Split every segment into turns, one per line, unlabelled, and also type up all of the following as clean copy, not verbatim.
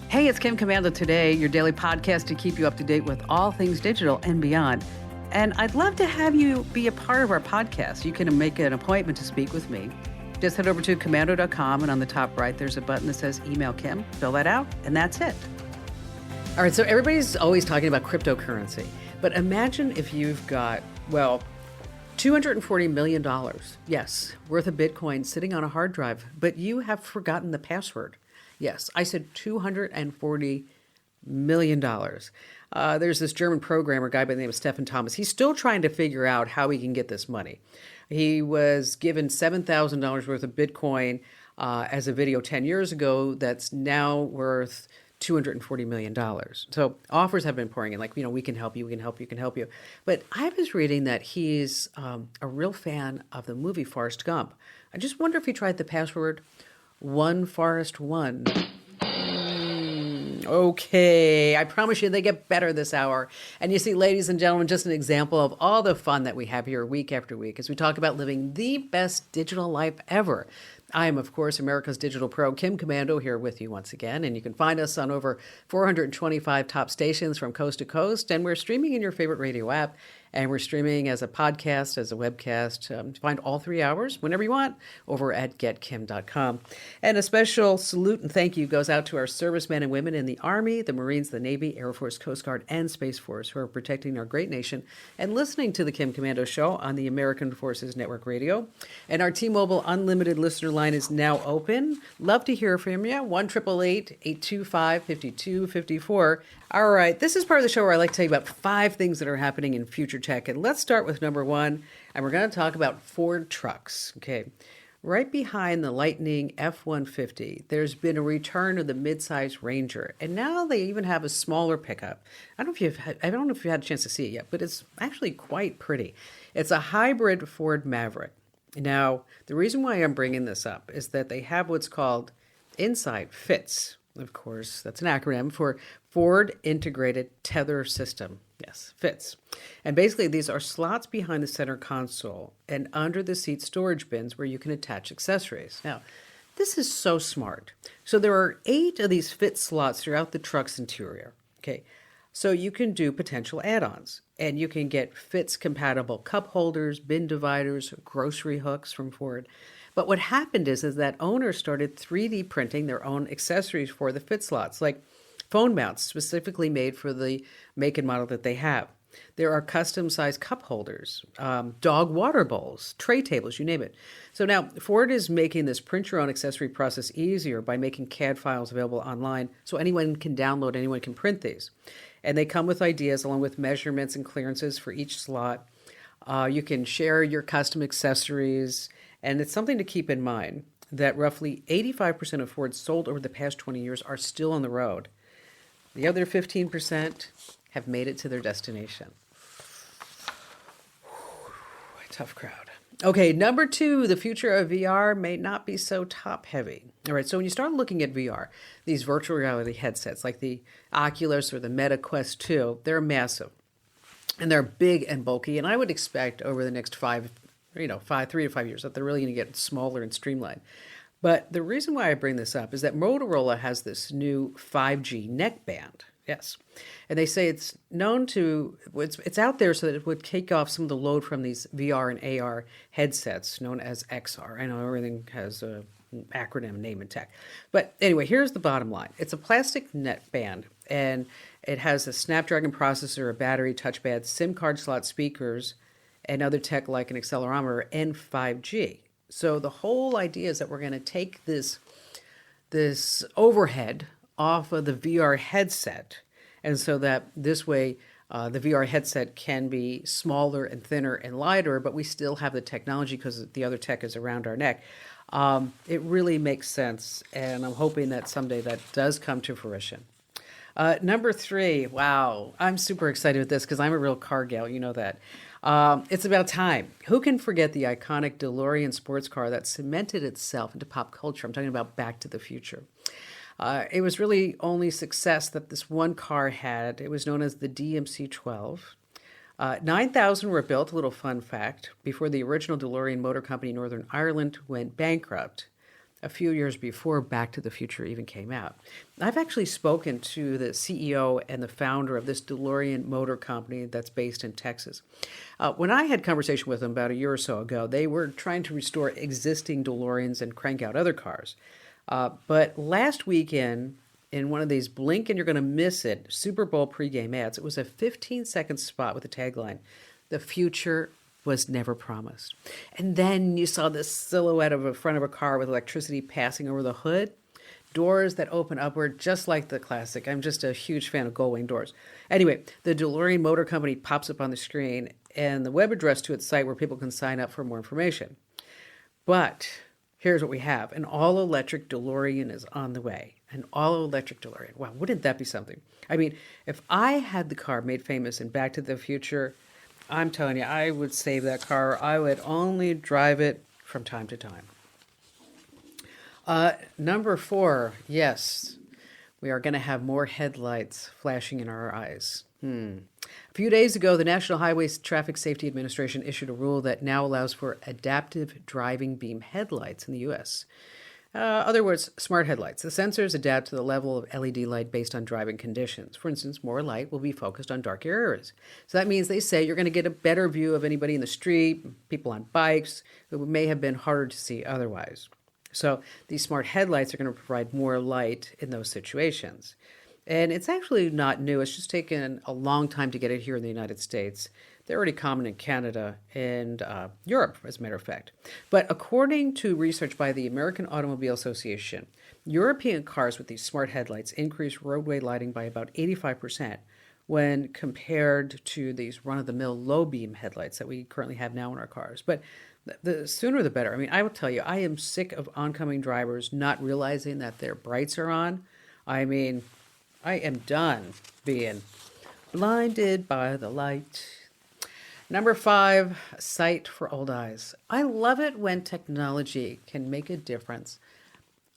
Hey, it's Kim Commando Today, your daily podcast to keep you up to date with all things digital and beyond. And I'd love to have you be a part of our podcast. You can make an appointment to speak with me. Just head over to commando.com, and on the top right, there's a button that says Email Kim. Fill that out, and that's it. All right, so everybody's always talking about cryptocurrency. But imagine if you've got, $240 million, yes, worth of Bitcoin sitting on a hard drive, but you have forgotten the password. Yes, I said $240 million. There's this German programmer guy by the name of Stefan Thomas. He's still trying to figure out how he can get this money. He was given $7,000 worth of Bitcoin as a video 10 years ago that's now worth $240 million. So offers have been pouring in, like, we can help you, we can help you, we can help you. But I was reading that he's a real fan of the movie Forrest Gump. I just wonder if he tried the password One Forest One. Okay, I promise you they get better this hour. And you see, ladies and gentlemen, just an example of all the fun that we have here week after week as we talk about living the best digital life ever. I am, of course, America's digital pro, Kim Commando, here with you once again. And you can find us on over 425 top stations from coast to coast. And we're streaming in your favorite radio app. And we're streaming as a podcast, as a webcast. Find all 3 hours whenever you want over at getkim.com. And a special salute and thank you goes out to our servicemen and women in the Army, the Marines, the Navy, Air Force, Coast Guard, and Space Force who are protecting our great nation and listening to the Kim Commando Show on the American Forces Network Radio. And our T-Mobile Unlimited listener line is now open. Love to hear from you. 1-888-825-5254. All right, this is part of the show where I like to tell you about 5 things that are happening in future tech. And let's start with number 1, and we're going to talk about Ford trucks. Okay, right behind the Lightning F-150, there's been a return of the midsize Ranger, and now they even have a smaller pickup. I don't know if you had a chance to see it yet, but it's actually quite pretty. It's a hybrid Ford Maverick. Now, the reason why I'm bringing this up is that they have what's called Inside Fits. Of course, that's an acronym for Ford Integrated Tether System. Yes, FITS. And basically, these are slots behind the center console and under the seat storage bins where you can attach accessories. Now, this is so smart. So there are 8 of these FIT slots throughout the truck's interior. Okay, so you can do potential add-ons. And you can get FITS-compatible cup holders, bin dividers, grocery hooks from Ford. But what happened is that owners started 3D printing their own accessories for the fit slots, like phone mounts specifically made for the make and model that they have. There are custom-sized cup holders, dog water bowls, tray tables, you name it. So now Ford is making this print-your-own accessory process easier by making CAD files available online so anyone can download, anyone can print these. And they come with ideas along with measurements and clearances for each slot. You can share your custom accessories. And it's something to keep in mind that roughly 85% of Fords sold over the past 20 years are still on the road. The other 15% have made it to their destination. Tough crowd. Okay, number 2, the future of VR may not be so top-heavy. All right, so when you start looking at VR, these virtual reality headsets like the Oculus or the Meta Quest 2, they're massive. And they're big and bulky, and I would expect over the next 3 to 5 years that they're really going to get smaller and streamlined. But the reason why I bring this up is that Motorola has this new 5G neckband. Yes. And they say it's out there so that it would take off some of the load from these VR and AR headsets known as XR. I know everything has an acronym, name, and tech. But anyway, here's the bottom line. It's a plastic neckband, and it has a Snapdragon processor, a battery, touchpad, SIM card slot, speakers, and other tech like an accelerometer and 5G. So the whole idea is that we're going to take this overhead off of the VR headset, and so that this way the VR headset can be smaller and thinner and lighter, but we still have the technology because the other tech is around our neck. It really makes sense, and I'm hoping that someday that does come to fruition. Number 3, wow, I'm super excited with this because I'm a real car gal, you know that. It's about time. Who can forget the iconic DeLorean sports car that cemented itself into pop culture? I'm talking about Back to the Future. It was really only success that this one car had. It was known as the DMC-12. 9,000 were built, a little fun fact, before the original DeLorean Motor Company in Northern Ireland went bankrupt. a few years before Back to the Future even came out. I've actually spoken to the CEO and the founder of this DeLorean motor company that's based in Texas. When I had conversation with them about a year or so ago, they were trying to restore existing DeLoreans and crank out other cars. But last weekend, in one of these blink and you're going to miss it Super Bowl pregame ads, it was a 15-second spot with the tagline, "The future was never promised." And then you saw this silhouette of a front of a car with electricity passing over the hood, doors that open upward, just like the classic. I'm just a huge fan of gull-wing doors. Anyway, the DeLorean Motor Company pops up on the screen and the web address to its site where people can sign up for more information. But here's what we have. An all-electric DeLorean is on the way. An all-electric DeLorean. Wow, wouldn't that be something? I mean, if I had the car made famous in Back to the Future, I'm telling you, I would save that car. I would only drive it from time to time. Number 4, yes, we are going to have more headlights flashing in our eyes. A few days ago, the National Highway Traffic Safety Administration issued a rule that now allows for adaptive driving beam headlights in the U.S. Other words, smart headlights. The sensors adapt to the level of LED light based on driving conditions. For instance, more light will be focused on dark areas. So that means they say you're going to get a better view of anybody in the street, people on bikes, who may have been harder to see otherwise. So these smart headlights are going to provide more light in those situations. And it's actually not new. It's just taken a long time to get it here in the United States. They're already common in Canada and Europe, as a matter of fact. But according to research by the American Automobile Association, European cars with these smart headlights increase roadway lighting by about 85% when compared to these run-of-the-mill low-beam headlights that we currently have now in our cars. But the sooner the better. I mean, I will tell you, I am sick of oncoming drivers not realizing that their brights are on. I mean, I am done being blinded by the light. Number 5, sight for old eyes. I love it when technology can make a difference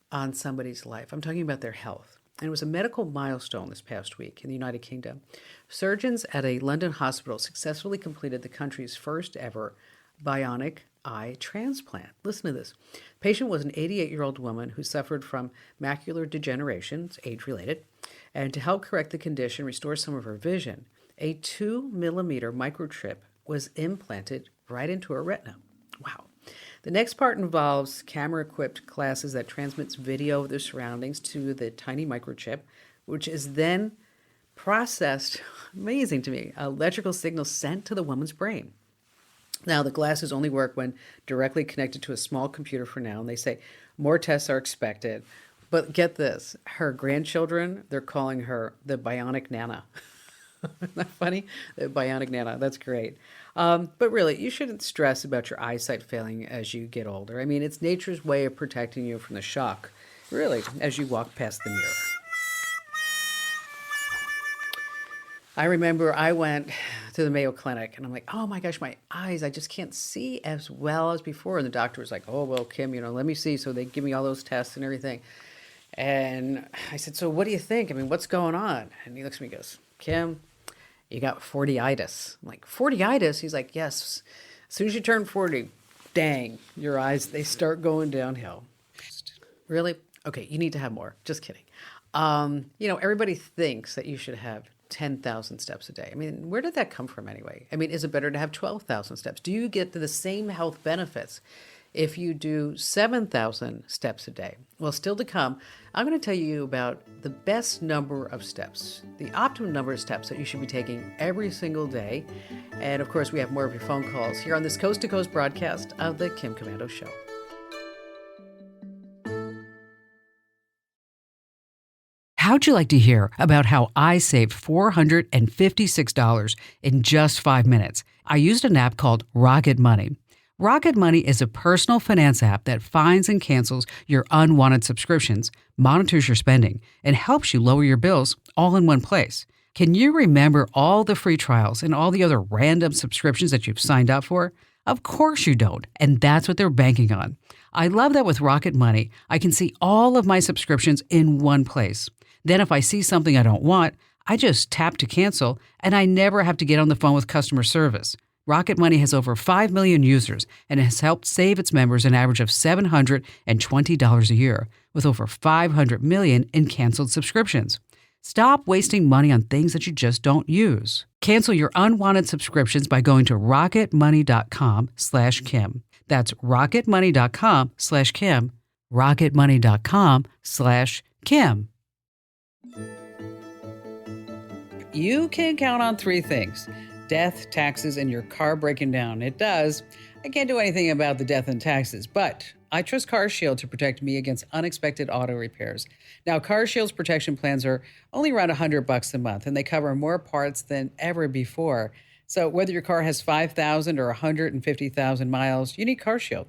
on somebody's life. I'm talking about their health. And it was a medical milestone this past week in the United Kingdom. Surgeons at a London hospital successfully completed the country's first ever bionic eye transplant. Listen to this. The patient was an 88-year-old woman who suffered from macular degeneration, it's age-related, and to help correct the condition, restore some of her vision, a 2-millimeter microchip was implanted right into her retina. Wow. The next part involves camera-equipped glasses that transmits video of their surroundings to the tiny microchip, which is then processed, amazing to me, electrical signals sent to the woman's brain. Now, the glasses only work when directly connected to a small computer for now, and they say more tests are expected. But get this, her grandchildren, they're calling her the bionic Nana. Isn't that funny? The bionic Nana, that's great. But really, you shouldn't stress about your eyesight failing as you get older. I mean, it's nature's way of protecting you from the shock, really, as you walk past the mirror. I remember I went to the Mayo Clinic and I'm like, oh my gosh, my eyes, I just can't see as well as before. And the doctor was like, oh, well, Kim, let me see. So they give me all those tests and everything. And I said, so what do you think? I mean, what's going on? And he looks at me and goes, Kim, you got 40-itis. I'm like, 40-itis? He's like, yes. As soon as you turn 40, dang, your eyes, they start going downhill. Really? Okay, you need to have more. Just kidding. Everybody thinks that you should have 10,000 steps a day. I mean, where did that come from anyway? I mean, is it better to have 12,000 steps? Do you get the same health benefits if you do 7,000 steps a day? Well, still to come, I'm going to tell you about the best number of steps, the optimum number of steps that you should be taking every single day. And of course, we have more of your phone calls here on this Coast to Coast broadcast of the Kim Komando Show. How'd you like to hear about how I saved $456 in just 5 minutes? I used an app called Rocket Money. Rocket Money is a personal finance app that finds and cancels your unwanted subscriptions, monitors your spending, and helps you lower your bills all in one place. Can you remember all the free trials and all the other random subscriptions that you've signed up for? Of course you don't, and that's what they're banking on. I love that with Rocket Money, I can see all of my subscriptions in one place. Then if I see something I don't want, I just tap to cancel, and I never have to get on the phone with customer service. Rocket Money has over 5 million users and has helped save its members an average of $720 a year, with over 500 million in canceled subscriptions. Stop wasting money on things that you just don't use. Cancel your unwanted subscriptions by going to rocketmoney.com/Kim. That's rocketmoney.com/Kim. rocketmoney.com/Kim. You can count on 3 things: death, taxes, and your car breaking down. It does. I can't do anything about the death and taxes, but I trust CarShield to protect me against unexpected auto repairs. Now, CarShield's protection plans are only around $100 a month, and they cover more parts than ever before. So whether your car has 5,000 or 150,000 miles, you need CarShield.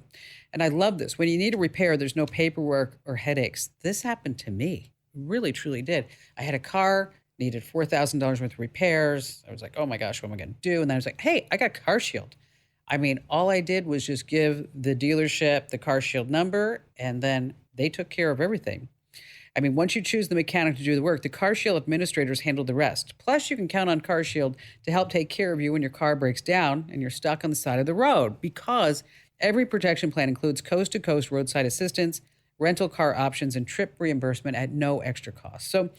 And I love this. When you need a repair, there's no paperwork or headaches. This happened to me. Really, truly did. I had a car, needed $4,000 worth of repairs. I was like, oh my gosh, what am I going to do? And then I was like, hey, I got CarShield. I mean, all I did was just give the dealership the CarShield number, and then they took care of everything. I mean, once you choose the mechanic to do the work, the CarShield administrators handle the rest. Plus, you can count on CarShield to help take care of you when your car breaks down and you're stuck on the side of the road, because every protection plan includes coast-to-coast roadside assistance, rental car options, and trip reimbursement at no extra cost. So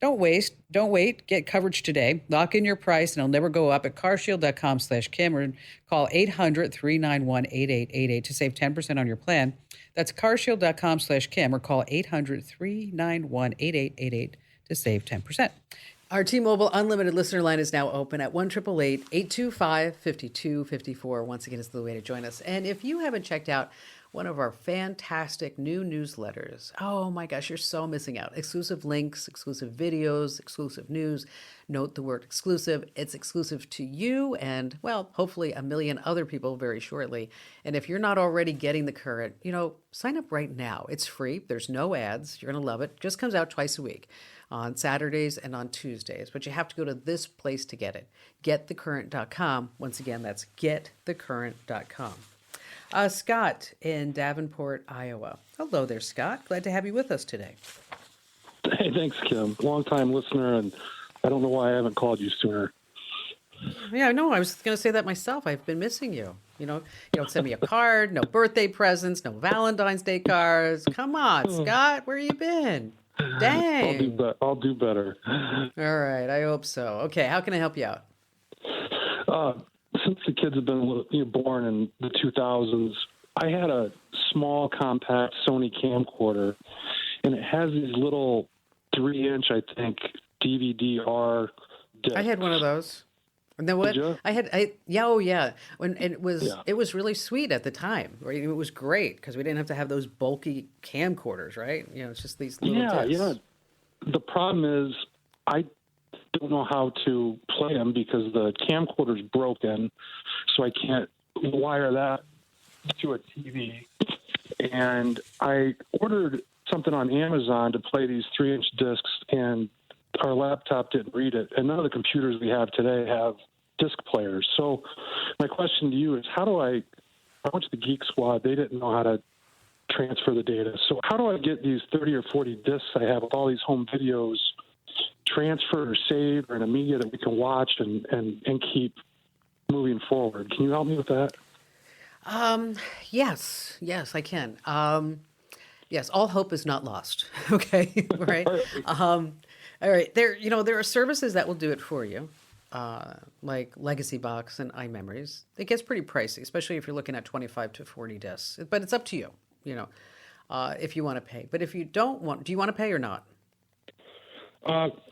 don't wait. Get coverage today. Lock in your price, and it'll never go up at carshield.com/Kim, or call 800-391-8888 to save 10% on your plan. That's carshield.com/Kim, or call 800-391-8888 to save 10%. Our T-Mobile Unlimited listener line is now open at 1-888-825-5254. Once again, it's the way to join us. And if you haven't checked out one of our fantastic new newsletters, oh my gosh, you're so missing out. Exclusive links, exclusive videos, exclusive news. Note the word exclusive. It's exclusive to you and, well, hopefully a million other people very shortly. And if you're not already getting the current, sign up right now. It's free. There's no ads. You're going to love it. Just comes out twice a week, on Saturdays and on Tuesdays. But you have to go to this place to get it. GetTheCurrent.com. Once again, that's GetTheCurrent.com. Scott in Davenport, Iowa. Hello there, Scott. Glad to have you with us today.
Hey, thanks, Kim. Long-time listener, and I don't know why I haven't called you sooner.
Yeah, no, I was going to say that myself. I've been missing you. You don't send me a card, no birthday presents, no Valentine's Day cards. Come on, Scott, where you been? Dang.
I'll do better.
All right, I hope so. Okay, how can I help you out?
Since the kids have been born in the 2000s, I had a small compact Sony camcorder, and it has these little 3-inch, I think, DVD-R discs.
I had one of those. And then what?
Did you?
Yeah. It was really sweet at the time. Right? It was great because we didn't have to have those bulky camcorders, right? It's just these little discs.
Yeah. The problem is I don't know how to play them because the camcorder's broken, so I can't wire that to a TV. And I ordered something on Amazon to play these 3-inch discs, and our laptop didn't read it. And none of the computers we have today have disc players. So my question to you is, I went to the Geek Squad. They didn't know how to transfer the data. So how do I get these 30 or 40 discs I have with all these home videos transferred or saved or in a media that we can watch and keep moving forward? Can you help me with that?
Yes, I can. Yes, all hope is not lost. Okay, right. All right. There are services that will do it for you, like Legacy Box and iMemories. It gets pretty pricey, especially if you're looking at 25 to 40 discs. But it's up to you. If you want to pay. But if you don't want, do you want to pay or not?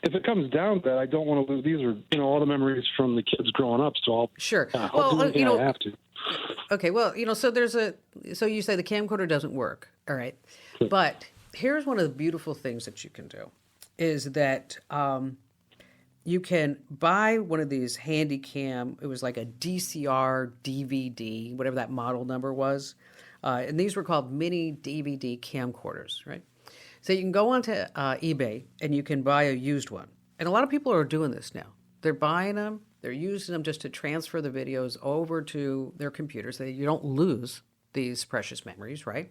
If it comes down to that, I don't want to lose. These are, all the memories from the kids growing up. So I'll
sure.
I'll do anything I have to.
Okay. Well, so so you say the camcorder doesn't work. All right.
Sure.
But here's one of the beautiful things that you can do is that you can buy one of these handy cam. It was like a DCR DVD, whatever that model number was. And these were called mini DVD camcorders, right? So you can go onto eBay and you can buy a used one. And a lot of people are doing this now. They're buying them. They're using them just to transfer the videos over to their computers so that you don't lose these precious memories, right?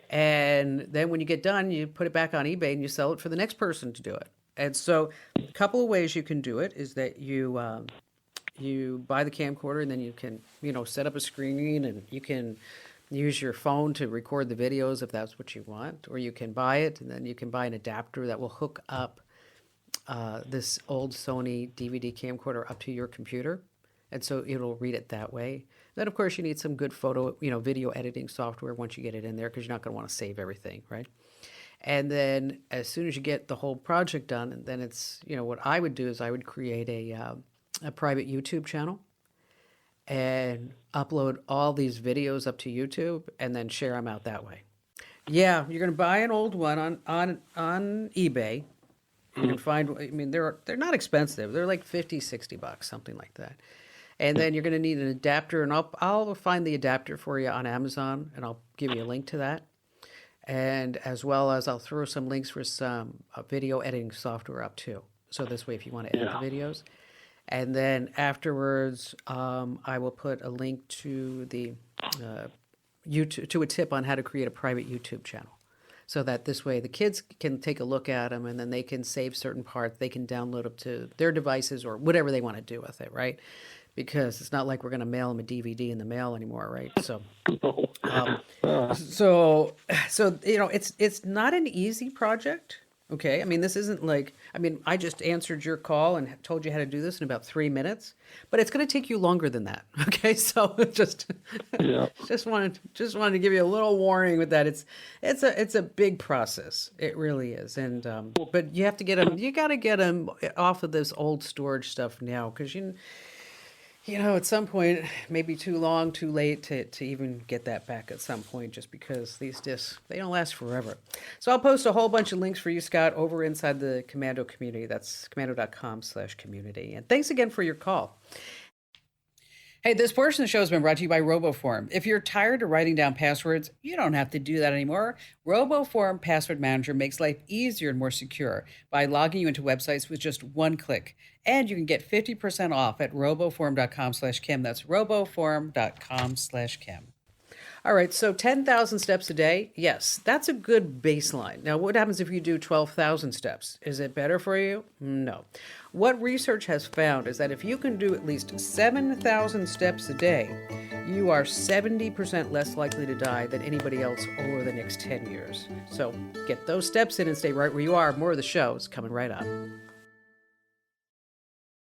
And then when you get done, you put it back on eBay and you sell it for the next person to do it. And so a couple of ways you can do it is that you you buy the camcorder and then you can, set up a screen and you can use your phone to record the videos if that's what you want, or you can buy it and then you can buy an adapter that will hook up this old Sony DVD camcorder up to your computer, and so it'll read it that way. Then, of course, you need some good video editing software once you get it in there, because you're not going to want to save everything, right? And then, as soon as you get the whole project done, then it's what I would do is I would create a private YouTube channel and upload all these videos up to YouTube, and then share them out that way. Yeah, you're going to buy an old one on eBay. You can find, they're not expensive. They're like $50-$60, something like that. And then you're going to need an adapter, and I'll find the adapter for you on Amazon, and I'll give you a link to that. And as well as I'll throw some links for some video editing software up too. So this way, if you want to edit the videos. And then afterwards, I will put a link to the YouTube, to a tip on how to create a private YouTube channel. So that this way the kids can take a look at them, and then they can save certain parts. They can download them to their devices or whatever they want to do with it, right? Because it's not like we're going to mail them a DVD in the mail anymore, right? So, it's not an easy project. Okay, this isn't like, I just answered your call and told you how to do this in about 3 minutes, but it's going to take you longer than that. Okay, so just wanted to give you a little warning with that. It's a big process. It really is, and but you have to get them. You got to get them off of this old storage stuff now, because at some point, maybe too long, too late to even get that back at some point, just because these discs, they don't last forever. So I'll post a whole bunch of links for you, Scott, over inside the Commando community. That's commando.com/community. And thanks again for your call. Hey, this portion of the show has been brought to you by RoboForm. If you're tired of writing down passwords, you don't have to do that anymore. RoboForm Password Manager makes life easier and more secure by logging you into websites with just one click. And you can get 50% off at roboform.com/Kim. That's roboform.com/Kim. All right, so 10,000 steps a day. Yes, that's a good baseline. Now, what happens if you do 12,000 steps? Is it better for you? No. What research has found is that if you can do at least 7,000 steps a day, you are 70% less likely to die than anybody else over the next 10 years. So get those steps in and stay right where you are. More of the show is coming right up.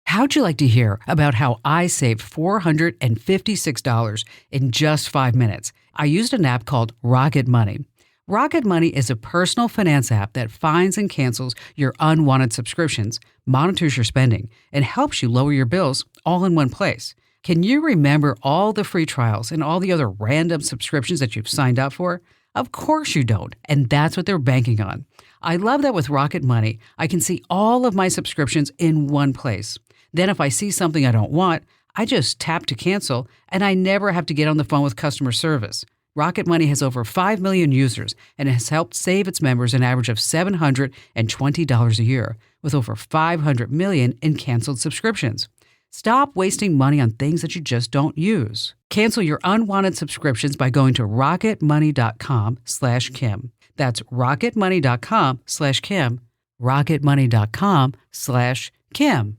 How'd you like to hear about how I saved $456 in just 5 minutes? I used an app called Rocket Money. Rocket Money is a personal finance app that finds and cancels your unwanted subscriptions, monitors your spending, and helps you lower your bills all in one place. Can you remember all the free trials and all the other random subscriptions that you've signed up for? Of course you don't, and that's what they're banking on. I love that with Rocket Money, I can see all of my subscriptions in one place. Then if I see something I don't want, I just tap to cancel, and I never have to get on the phone with customer service. Rocket Money has over 5 million users and has helped save its members an average of $720 a year, with over 500 million in canceled subscriptions. Stop wasting money on things that you just don't use. Cancel your unwanted subscriptions by going to rocketmoney.com/Kim. That's rocketmoney.com/Kim. rocketmoney.com/Kim.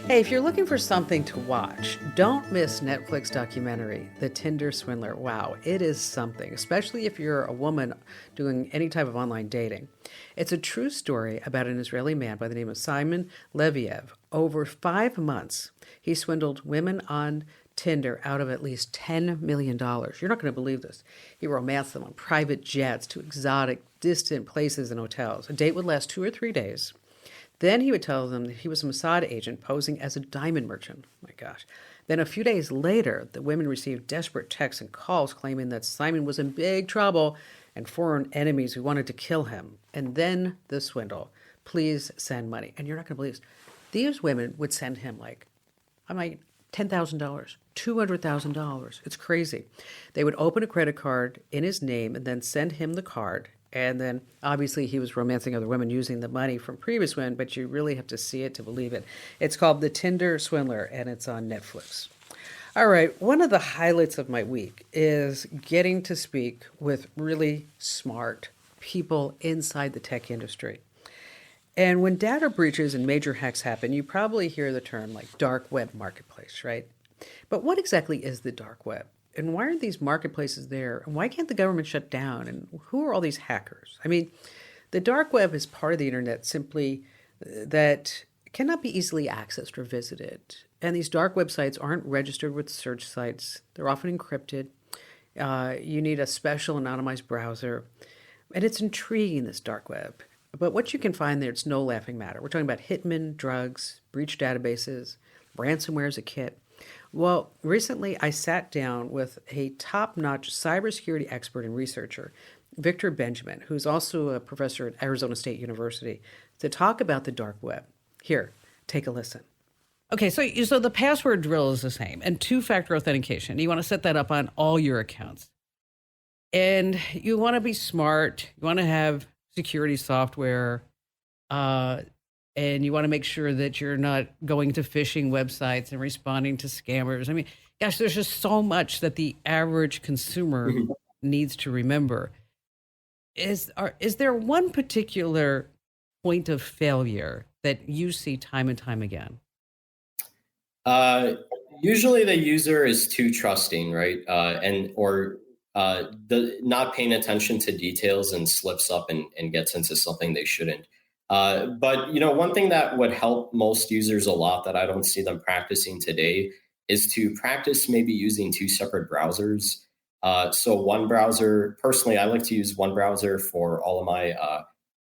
Hey, if you're looking for something to watch, don't miss Netflix documentary, The Tinder Swindler. Wow, it is something, especially if you're a woman doing any type of online dating. It's a true story about an Israeli man by the name of Simon Leviev. Over 5 months, he swindled women on Tinder out of at least $10 million. You're not going to believe this. He romanced them on private jets to exotic, distant places and hotels. A date would last 2 or 3 days. Then he would tell them that he was a Mossad agent posing as a diamond merchant. Oh my gosh. Then a few days later, the women received desperate texts and calls claiming that Simon was in big trouble and foreign enemies who wanted to kill him. And then the swindle. Please send money. And you're not going to believe this. These women would send him $10,000, $200,000. It's crazy. They would open a credit card in his name and then send him the card. And then, obviously, he was romancing other women using the money from previous women, but you really have to see it to believe it. It's called The Tinder Swindler, and it's on Netflix. All right, one of the highlights of my week is getting to speak with really smart people inside the tech industry. And when data breaches and major hacks happen, you probably hear the term like dark web marketplace, right? But what exactly is the dark web? And why aren't these marketplaces there? And why can't the government shut down? And who are all these hackers? I mean, the dark web is part of the internet simply that cannot be easily accessed or visited. And these dark websites aren't registered with search sites, they're often encrypted. You need a special anonymized browser. And it's intriguing, this dark web. But what you can find there, it's no laughing matter. We're talking about hitmen, drugs, breached databases, ransomware as a kit. Well, recently I sat down with a top notch cybersecurity expert and researcher, Victor Benjamin, who's also a professor at Arizona State University, to talk about the dark web. Here, take a listen. Okay, so the password drill is the same, and two-factor authentication. You want to set that up on all your accounts. And you want to be smart. You want to have security software, and you want to make sure that you're not going to phishing websites and responding to scammers. I mean, gosh, there's just so much that the average consumer needs to remember. Is there one particular point of failure that you see time and time again?
Usually the user is too trusting, right? The not paying attention to details and slips up and gets into something they shouldn't. But one thing that would help most users a lot that I don't see them practicing today is to practice maybe using two separate browsers. So one browser, personally, I like to use one browser for all of my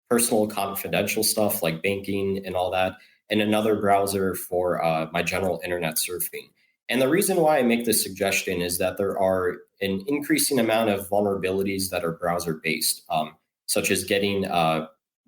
personal confidential stuff like banking and all that, and another browser for my general internet surfing. And the reason why I make this suggestion is that there are an increasing amount of vulnerabilities that are browser based, such as getting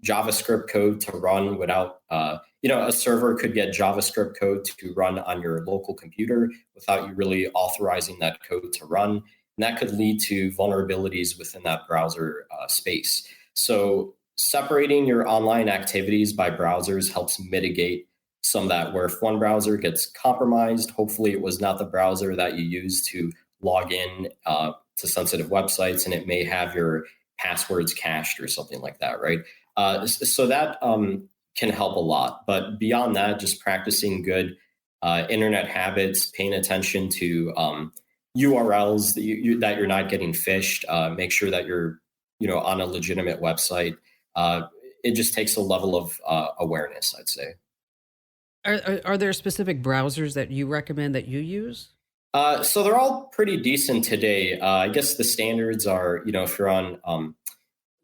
JavaScript code to run without, a server could get JavaScript code to run on your local computer without you really authorizing that code to run. And that could lead to vulnerabilities within that browser space. So separating your online activities by browsers helps mitigate some of that, where if one browser gets compromised, hopefully it was not the browser that you use to log in to sensitive websites, and it may have your passwords cached or something like that, right? So that can help a lot. But beyond that, just practicing good internet habits, paying attention to URLs that you're not getting phished, make sure that you're on a legitimate website. It just takes a level of awareness, I'd say.
Are there specific browsers that you recommend that you use?
So they're all pretty decent today. I guess the standards are, if you're on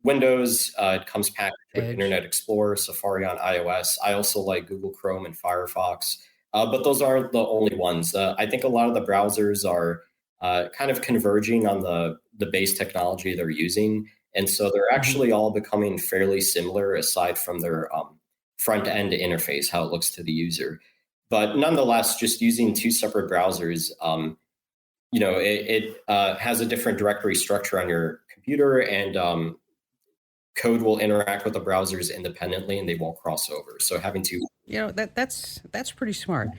Windows, it comes packaged with
Edge.
Internet Explorer, Safari on iOS. I also like Google Chrome and Firefox, but those aren't the only ones. I think a lot of the browsers are kind of converging on the base technology they're using. And so they're actually all becoming fairly similar aside from their front end interface, how it looks to the user. But nonetheless, just using two separate browsers, it has a different directory structure on your computer, and code will interact with the browsers independently and they won't cross over. So having to,
That's pretty smart.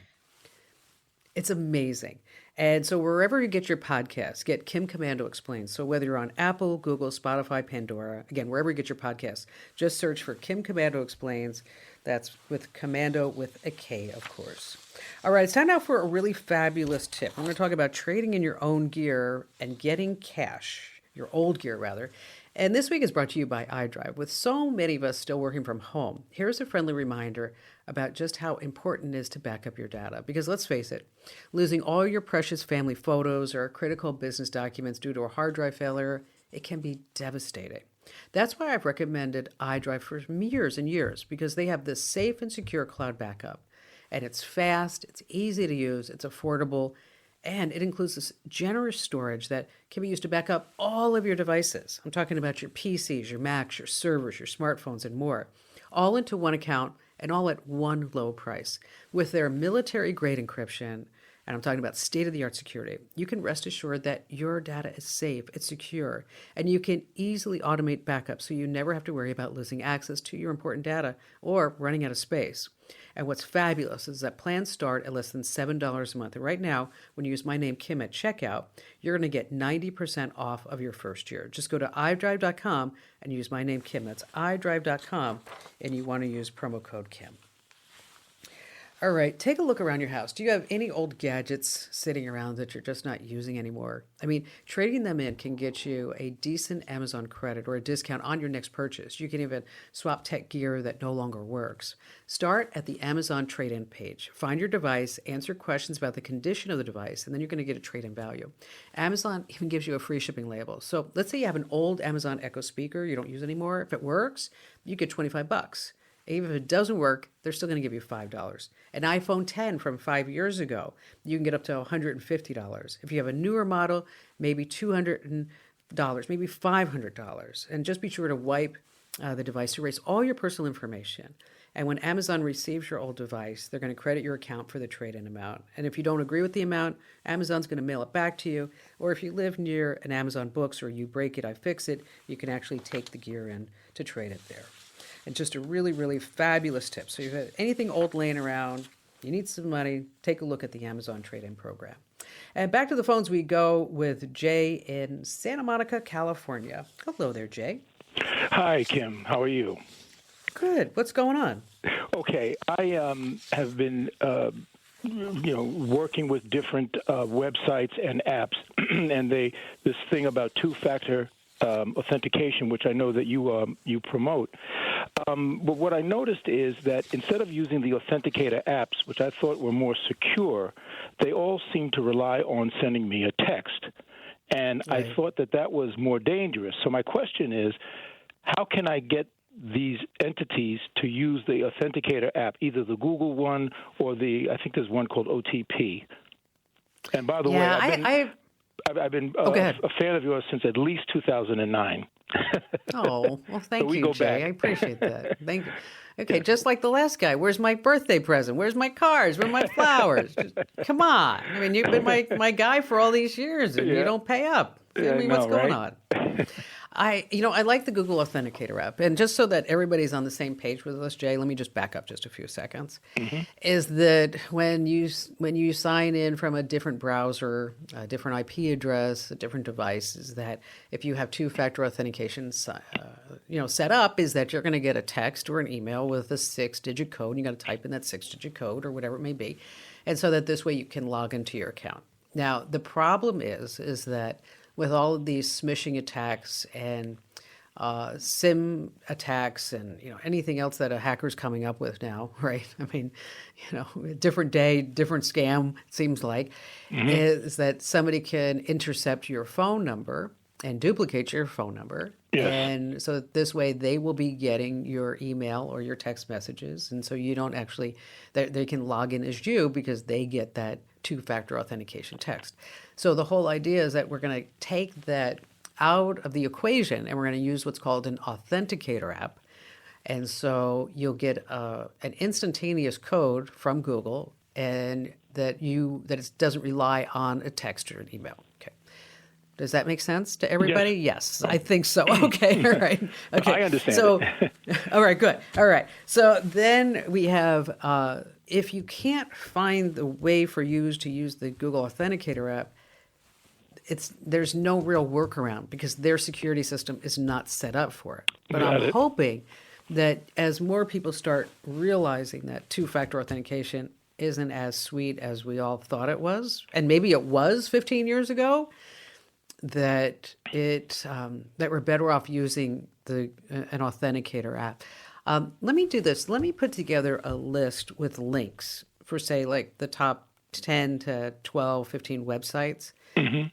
It's amazing. And so wherever you get your podcasts, get Kim Komando Explains. So whether you're on Apple, Google, Spotify, Pandora, again, wherever you get your podcasts, just search for Kim Komando Explains. That's with Commando with a K, of course. All right, it's time now for a really fabulous tip. I'm going to talk about trading in your own gear and getting cash, your old gear rather. And this week is brought to you by iDrive. With so many of us still working from home, here's a friendly reminder about just how important it is to back up your data. Because let's face it, losing all your precious family photos or critical business documents due to a hard drive failure, it can be devastating. That's why I've recommended iDrive for years and years, because they have this safe and secure cloud backup. And it's fast, it's easy to use, it's affordable, and it includes this generous storage that can be used to back up all of your devices. I'm talking about your PCs, your Macs, your servers, your smartphones, and more, all into one account and all at one low price. With their military-grade encryption and I'm talking about state-of-the-art security, you can rest assured that your data is safe, it's secure, and you can easily automate backups so you never have to worry about losing access to your important data or running out of space. And what's fabulous is that plans start at less than $7 a month. And right now, when you use my name, Kim, at checkout, you're going to get 90% off of your first year. Just go to iDrive.com and use my name, Kim. That's iDrive.com, and you want to use promo code Kim. All right, take a look around your house. Do you have any old gadgets sitting around that you're just not using anymore? I mean, trading them in can get you a decent Amazon credit or a discount on your next purchase. You can even swap tech gear that no longer works. Start at the Amazon trade-in page. Find your device, answer questions about the condition of the device, and then you're going to get a trade-in value. Amazon even gives you a free shipping label. So let's say you have an old Amazon Echo speaker you don't use anymore. If it works, you get $25. Even if it doesn't work, they're still going to give you $5. An iPhone 10 from 5 years ago, you can get up to $150. If you have a newer model, maybe $200, maybe $500. And just be sure to wipe the device, erase all your personal information. And when Amazon receives your old device, they're going to credit your account for the trade-in amount. And if you don't agree with the amount, Amazon's going to mail it back to you. Or if you live near an Amazon Books or you break it, I fix it, you can actually take the gear in to trade it there. And just a really, really fabulous tip. So if you have anything old laying around, you need some money, take a look at the Amazon trade-in program. And back to the phones we go with Jay in Santa Monica, California. Hello there, Jay.
Hi, Kim. How are you?
Good. What's going on?
Okay. I have been, working with different websites and apps, and this thing about two-factor authentication, which I know that you promote. But what I noticed is that instead of using the authenticator apps, which I thought were more secure, they all seem to rely on sending me a text. And
Right.
I thought that was more dangerous. So my question is, how can I get these entities to use the authenticator app, either the Google one or I think there's one called OTP. And by the way, I've been a fan of yours since at least 2009.
Oh, well, thank you, Jay.
back.
I appreciate that. Thank you. Okay, just like the last guy. Where's my birthday present? Where's my cards? Where are my flowers? Just, come on. I mean, you've been my guy for all these years, and you don't pay up. Tell me what's going on. I like the Google Authenticator app. And just so that everybody's on the same page with us, Jay, let me just back up just a few seconds. Is that when you sign in from a different browser, a different IP address, a different device, is that if you have two-factor authentication set up, is that you're going to get a text or an email with a 6-digit code. And you got to type in that 6-digit code or whatever it may be. And so that this way you can log into your account. Now, the problem is that with all of these smishing attacks and SIM attacks and anything else that a hacker's coming up with now, right? I mean, different day, different scam, it seems like, is that somebody can intercept your phone number and duplicate your phone number.
Yes.
And so this way they will be getting your email or your text messages. And so you don't actually, they can log in as you because they get that two-factor authentication text. So the whole idea is that we're going to take that out of the equation and we're going to use what's called an authenticator app. And so you'll get an instantaneous code from Google and that it doesn't rely on a text or an email. Okay. Does that make sense to everybody? Yes, I think so. Okay, all right. Okay.
I understand.
So, all right, good. All right. So then we have, if you can't find the way for you to use the Google Authenticator app, there's no real workaround because their security system is not set up for it. But I'm hoping that as more people start realizing that two-factor authentication isn't as sweet as we all thought it was, and maybe it was 15 years ago, that we're better off using an authenticator app. Let me do this. Let me put together a list with links for, say, like the top 10 to 12, 15 websites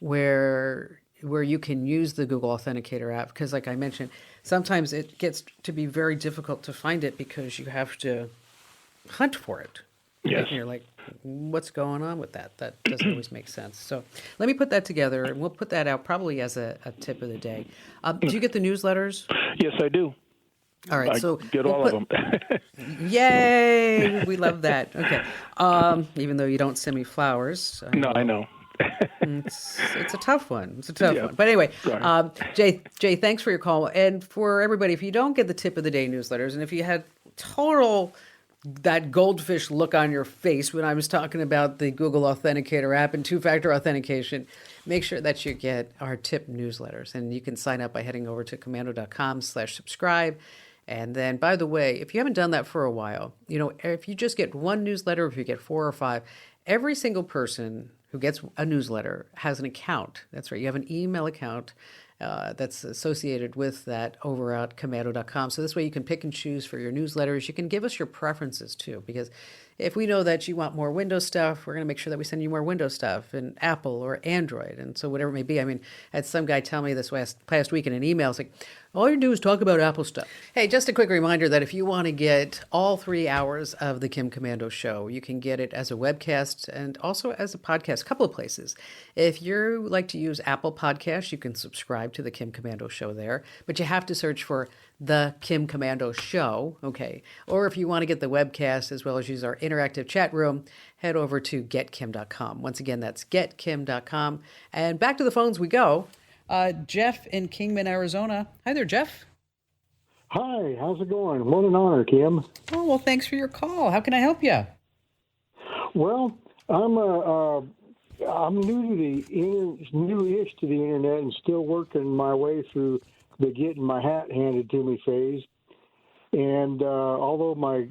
where you can use the Google Authenticator app. Because like I mentioned, sometimes it gets to be very difficult to find it because you have to hunt for it.
Yes.
And you're like, what's going on with that? That doesn't always make sense. So let me put that together, and we'll put that out probably as a tip of the day. Do you get the newsletters?
Yes, I do.
All right,
I
so
get
we'll
all of them.
Yay! We love that. Okay. Even though you don't send me flowers,
No, I know.
it's a tough one. It's a tough
Yeah,
one. But anyway,
sorry.
Jay, thanks for your call. And for everybody, if you don't get the tip of the day newsletters, and if you had total that goldfish look on your face when I was talking about the Google Authenticator app and two-factor authentication, make sure that you get our tip newsletters. And you can sign up by heading over to commando.com/subscribe. And then, by the way, if you haven't done that for a while, if you just get one newsletter, if you get 4 or 5, every single person who gets a newsletter has an account. That's right. You have an email account that's associated with that over at commando.com. So this way you can pick and choose for your newsletters. You can give us your preferences too, because if we know that you want more Windows stuff, we're going to make sure that we send you more Windows stuff and Apple or Android. And so whatever it may be. I mean, I had some guy tell me this past week in an email, it's like, all you do is talk about Apple stuff. Hey, just a quick reminder that if you want to get all 3 hours of the Kim Commando Show, you can get it as a webcast and also as a podcast, a couple of places. If you like to use Apple Podcasts, you can subscribe to the Kim Commando Show there, but you have to search for the Kim Commando Show, okay? Or if you want to get the webcast as well as use our interactive chat room, head over to getkim.com. Once again, that's getkim.com. And back to the phones we go. Jeff in Kingman, Arizona. Hi there, Jeff.
Hi, how's it going? What an honor, Kim.
Oh, well, thanks for your call. How can I help you?
Well, I'm newish to the internet and still working my way through the getting my hat handed to me phase. And although my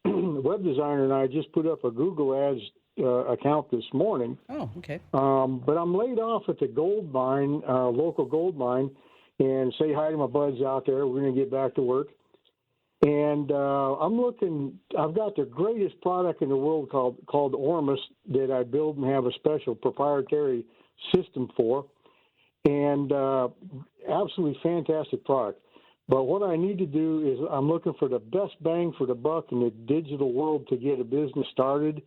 web designer and I just put up a Google Ads account this morning.
Oh, okay.
But I'm laid off at the gold mine, local gold mine, and say hi to my buds out there. We're going to get back to work. And I've got the greatest product in the world called Ormus that I build and have a special proprietary system for. And absolutely fantastic product. But what I need to do is I'm looking for the best bang for the buck in the digital world to get a business started.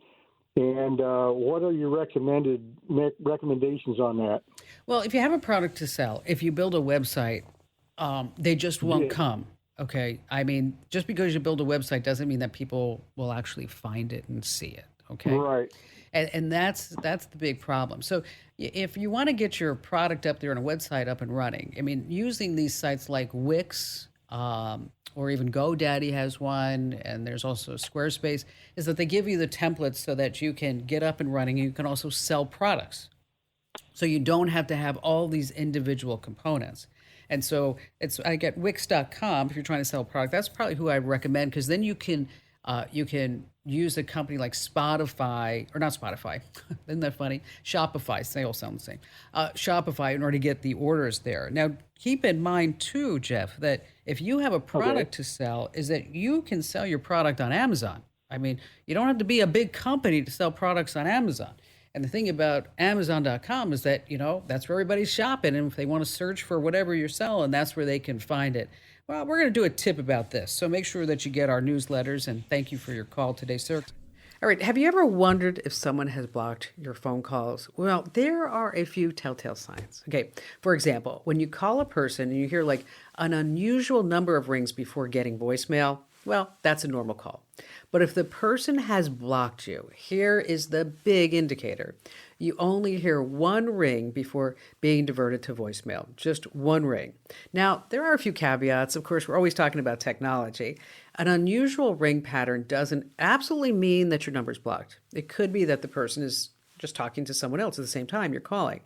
And what are your recommendations on that?
Well, if you have a product to sell, if you build a website, they just won't come. Okay. I mean, just because you build a website doesn't mean that people will actually find it and see it. Okay.
Right.
And that's the big problem. So if you want to get your product up there on a website up and running, I mean, using these sites like Wix, or even GoDaddy has one, and there's also Squarespace, is that they give you the templates so that you can get up and running. And you can also sell products. So you don't have to have all these individual components. And so I get Wix.com if you're trying to sell a product. That's probably who I recommend, because then you can use a company like Spotify, or not Spotify, isn't that funny? Shopify, they all sound the same. Shopify, in order to get the orders there. Now, keep in mind too, Jeff, that if you have a product to sell, is that you can sell your product on Amazon. I mean, you don't have to be a big company to sell products on Amazon. And the thing about Amazon.com is that, that's where everybody's shopping. And if they want to search for whatever you're selling, that's where they can find it. Well, we're going to do a tip about this. So make sure that you get our newsletters. And thank you for your call today, sir. All right. Have you ever wondered if someone has blocked your phone calls? Well, there are a few telltale signs. Okay. For example, when you call a person and you hear like an unusual number of rings before getting voicemail, well, that's a normal call. But if the person has blocked you, here is the big indicator. You only hear one ring before being diverted to voicemail, just one ring. Now, there are a few caveats. Of course, we're always talking about technology. An unusual ring pattern doesn't absolutely mean that your number's blocked. It could be that the person is just talking to someone else at the same time you're calling,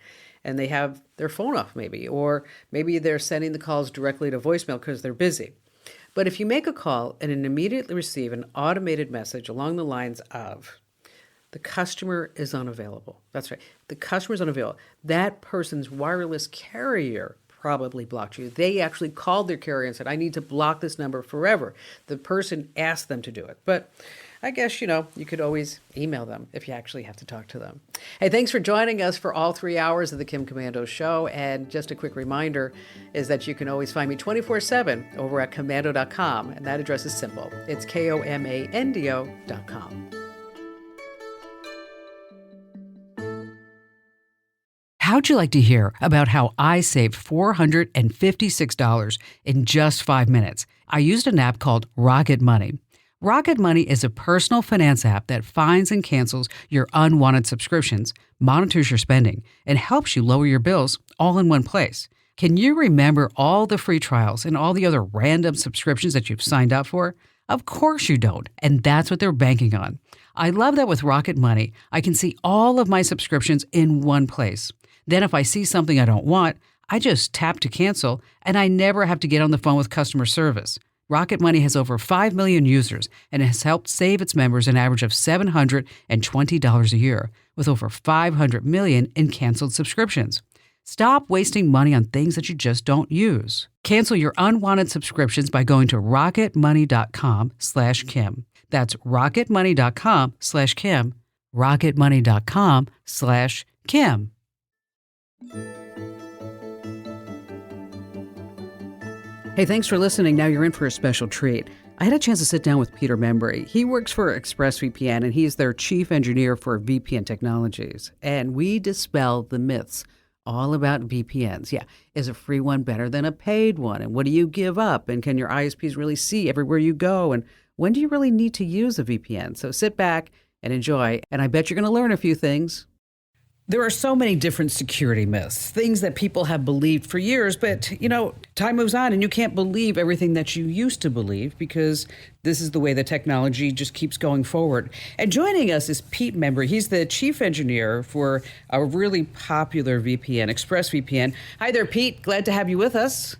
and they have their phone off maybe, or maybe they're sending the calls directly to voicemail because they're busy. But if you make a call and immediately receive an automated message along the lines of, the customer is unavailable. That's right. The customer is unavailable. That person's wireless carrier probably blocked you. They actually called their carrier and said, I need to block this number forever. The person asked them to do it. But I guess, you could always email them if you actually have to talk to them. Hey, thanks for joining us for all 3 hours of the Kim Commando Show. And just a quick reminder is that you can always find me 24/7 over at commando.com. And that address is simple. It's komando.com. How'd you like to hear about how I saved $456 in just 5 minutes? I used an app called Rocket Money. Rocket Money is a personal finance app that finds and cancels your unwanted subscriptions, monitors your spending, and helps you lower your bills all in one place. Can you remember all the free trials and all the other random subscriptions that you've signed up for? Of course you don't, and that's what they're banking on. I love that with Rocket Money, I can see all of my subscriptions in one place. Then if I see something I don't want, I just tap to cancel, and I never have to get on the phone with customer service. Rocket Money has over 5 million users and has helped save its members an average of $720 a year, with over 500 million in canceled subscriptions. Stop wasting money on things that you just don't use. Cancel your unwanted subscriptions by going to rocketmoney.com/Kim. That's rocketmoney.com/Kim. rocketmoney.com/Kim. Hey, thanks for listening. Now you're in for a special treat. I had a chance to sit down with Peter Membry. He works for ExpressVPN, and he's their chief engineer for VPN technologies. And we dispel the myths all about VPNs. Yeah, is a free one better than a paid one? And what do you give up? And can your ISPs really see everywhere you go? And when do you really need to use a VPN? So sit back and enjoy, and I bet you're going to learn a few things. There are so many different security myths, things that people have believed for years, but, time moves on and you can't believe everything that you used to believe because this is the way the technology just keeps going forward. And joining us is Pete Membry. He's the chief engineer for a really popular VPN, ExpressVPN. Hi there, Pete. Glad to have you with us.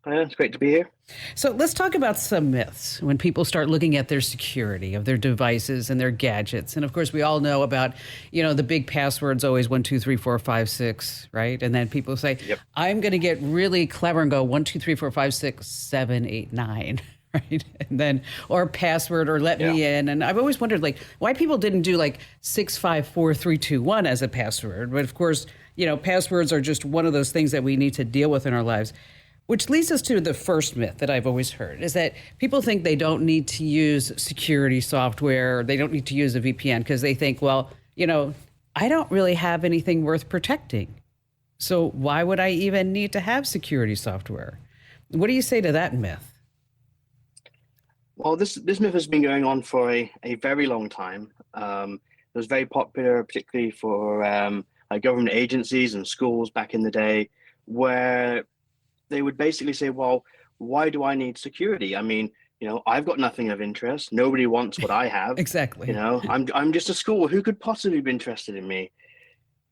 It's great to be here.
So let's talk about some myths when people start looking at their security of their devices and their gadgets. And of course, we all know about, the big passwords, always 1, 2, 3, 4, 5, 6, right? And then people say,
Yep.
I'm going to get really clever and go 1, 2, 3, 4, 5, 6, 7, 8, 9. Right. And then, or password or let me in. And I've always wondered, why people didn't do 6, 5, 4, 3, 2, 1 as a password. But of course, passwords are just one of those things that we need to deal with in our lives. Which leads us to the first myth that I've always heard is that people think they don't need to use security software. They don't need to use a VPN because they think, I don't really have anything worth protecting. So why would I even need to have security software? What do you say to that myth?
Well, this myth has been going on for a very long time. It was very popular, particularly for government agencies and schools back in the day, where they would basically say, well, why do I need security? I mean, I've got nothing of interest. Nobody wants what I have.
Exactly.
I'm just a school. Who could possibly be interested in me?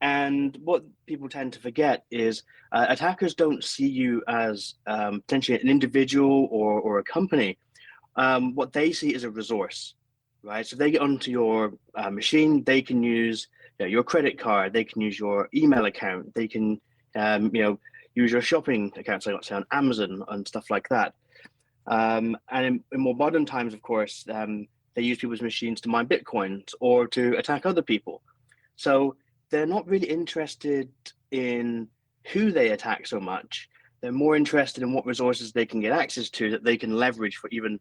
And what people tend to forget is attackers don't see you as potentially an individual or a company. What they see is a resource, right? So if they get onto your machine, they can use your credit card. They can use your email account. They can, use your shopping accounts, like say on Amazon and stuff like that. And in more modern times, of course, they use people's machines to mine Bitcoins or to attack other people. So they're not really interested in who they attack so much. They're more interested in what resources they can get access to that they can leverage for even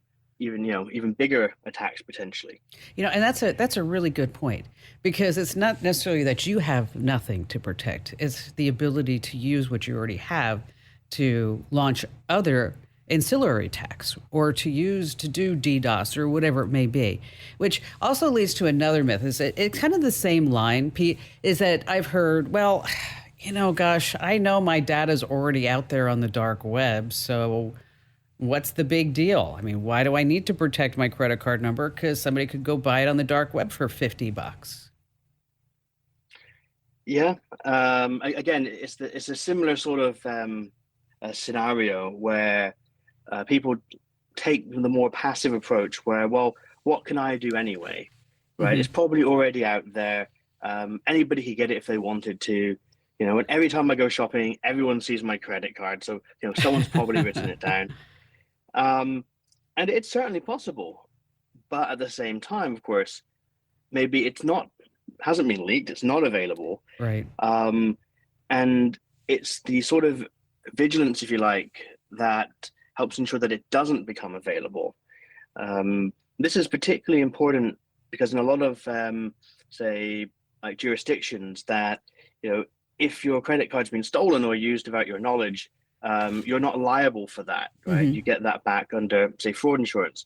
bigger attacks potentially.
And that's a really good point, because it's not necessarily that you have nothing to protect. It's the ability to use what you already have to launch other ancillary attacks or to do DDoS or whatever it may be, which also leads to another myth. Is that it's kind of the same line, Pete, is that I've heard, gosh, I know my data's already out there on the dark web, so what's the big deal? I mean, why do I need to protect my credit card number? Because somebody could go buy it on the dark web for $50.
Yeah. Again, it's a similar sort of a scenario where people take the more passive approach where, well, what can I do anyway? Right. Mm-hmm. It's probably already out there. Anybody could get it if they wanted to. And every time I go shopping, everyone sees my credit card. So, someone's probably written it down. And it's certainly possible, but at the same time, of course, maybe hasn't been leaked. It's not available.
Right.
And it's the sort of vigilance, if you like, that helps ensure that it doesn't become available. This is particularly important because in a lot of, say, like jurisdictions that, if your credit card's been stolen or used without your knowledge, you're not liable for that, right?
Mm-hmm.
You get that back under, say, fraud insurance.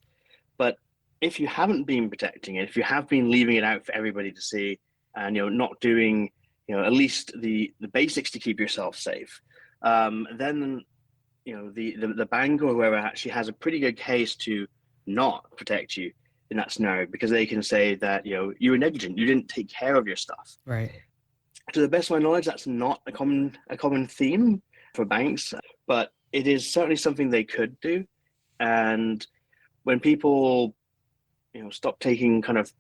But if you haven't been protecting it, if you have been leaving it out for everybody to see, and not doing at least the basics to keep yourself safe, then the bank or whoever actually has a pretty good case to not protect you in that scenario, because they can say that you were negligent, you didn't take care of your stuff.
Right.
To the best of my knowledge, that's not a common theme for banks, but it is certainly something they could do. And when people stop taking kind of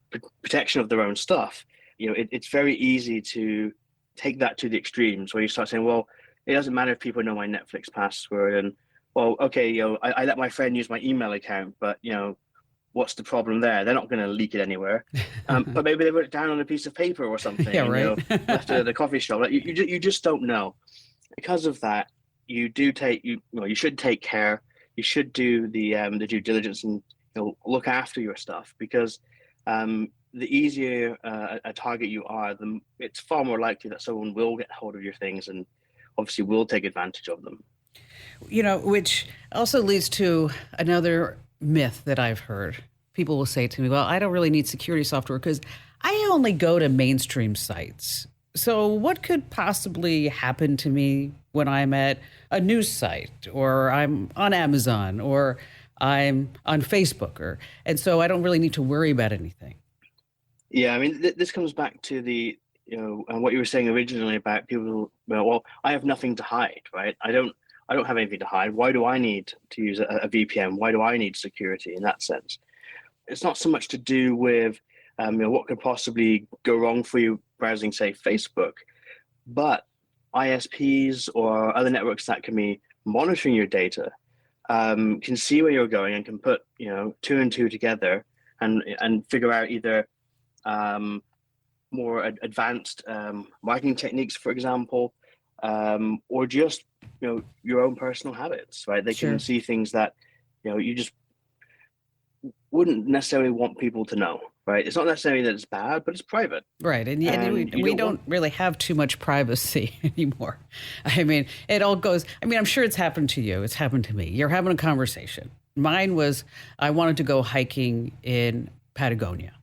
protection of their own stuff, it's very easy to take that to the extremes, where you start saying, well, it doesn't matter if people know my Netflix password, and well, okay, I let my friend use my email account, but what's the problem there? They're not going to leak it anywhere. But maybe they wrote it down on a piece of paper or something.
Yeah, right.
Left it at the coffee shop. Like, you just don't know. Because of that, you should take care. You should do the due diligence and look after your stuff, because the easier a target you are, it's far more likely that someone will get hold of your things and obviously will take advantage of them.
Which also leads to another myth that I've heard. People will say to me, well, I don't really need security software because I only go to mainstream sites. So what could possibly happen to me when I'm at a news site, or I'm on Amazon, or I'm on Facebook, and so I don't really need to worry about anything?
Yeah, I mean, this comes back to the and what you were saying originally about people. Well, I have nothing to hide, right? I don't have anything to hide. Why do I need to use a VPN? Why do I need security in that sense? It's not so much to do with what could possibly go wrong for you browsing, say, Facebook, but ISPs or other networks that can be monitoring your data can see where you're going and can put two and two together and figure out either more advanced marketing techniques, for example, or just your own personal habits, right? They
Sure.
can see things that you just wouldn't necessarily want people to know, right? It's not necessarily that it's bad, but it's private.
Right. And we don't really have too much privacy anymore. I mean, it all goes, I'm sure it's happened to you. It's happened to me. You're having a conversation. Mine was, I wanted to go hiking in Patagonia.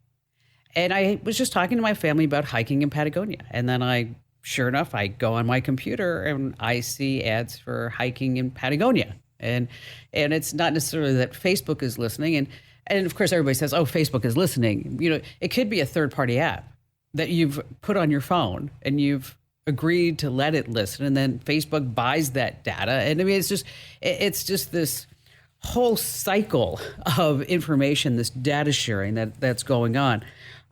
And I was just talking to my family about hiking in Patagonia. And then sure enough, I go on my computer and I see ads for hiking in Patagonia. And it's not necessarily that Facebook is listening. And of course, everybody says, oh, Facebook is listening. It could be a third-party app that you've put on your phone and you've agreed to let it listen. And then Facebook buys that data. And it's just this whole cycle of information, this data sharing that's going on.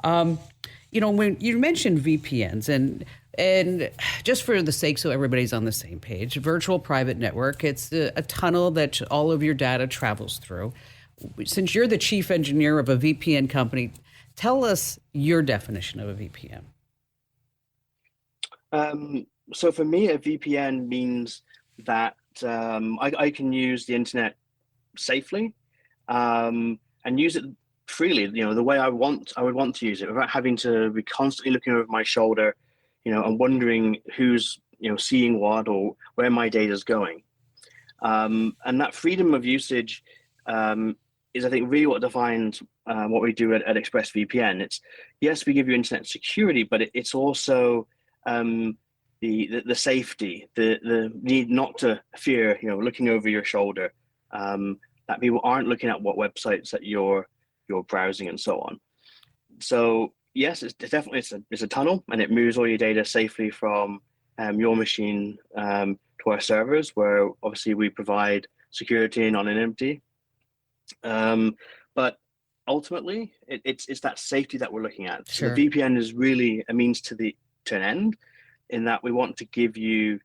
When you mentioned VPNs, and just for the sake so everybody's on the same page, virtual private network, it's a tunnel that all of your data travels through. Since you're the chief engineer of a VPN company, tell us your definition of a VPN.
So for me, a VPN means that I can use the internet safely and use it freely, the way I would want to use it, without having to be constantly looking over my shoulder, and wondering who's seeing what or where my data is going. And that freedom of usage is, I think, really what defines what we do at ExpressVPN. It's, yes, we give you internet security, but it's also the safety, the need not to fear, looking over your shoulder, that people aren't looking at what websites that you're browsing and so on. So yes, it's definitely it's a tunnel, and it moves all your data safely from your machine to our servers, where obviously we provide security and anonymity. But ultimately, it's that safety that we're looking at.
Sure.
So the VPN is really a means to an end, in that we want to give you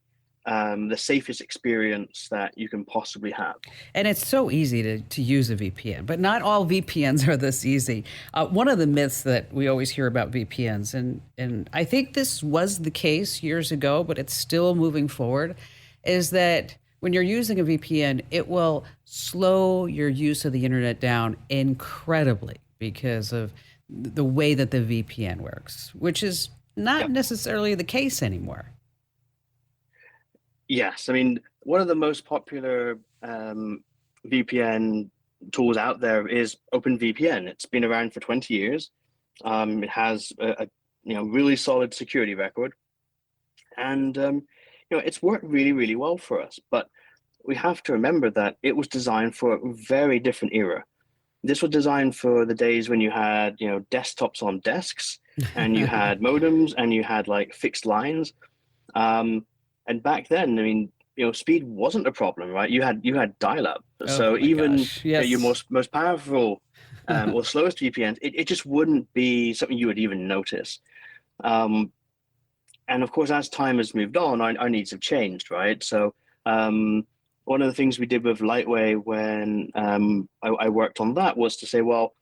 the safest experience that you can possibly have.
And it's so easy to use a VPN, but not all VPNs are this easy. One of the myths that we always hear about VPNs, and I think this was the case years ago, but it's still moving forward, is that when you're using a VPN, it will slow your use of the internet down incredibly because of the way that the VPN works, which is not necessarily the case anymore.
Yes, I mean, one of the most popular VPN tools out there is OpenVPN. It's been around for 20 years. It has a really solid security record, and it's worked really, really well for us. But we have to remember that it was designed for a very different era. This was designed for the days when you had desktops on desks, and you had modems, and you had like fixed lines. And back then, I mean, speed wasn't a problem, right? You had dial-up,
Oh
so
my
even
gosh.
your
Yes.
most powerful or slowest VPNs, it just wouldn't be something you would even notice. Um, and of course, as time has moved on, our needs have changed, right? So one of the things we did with Lightway when I worked on that was to say, well,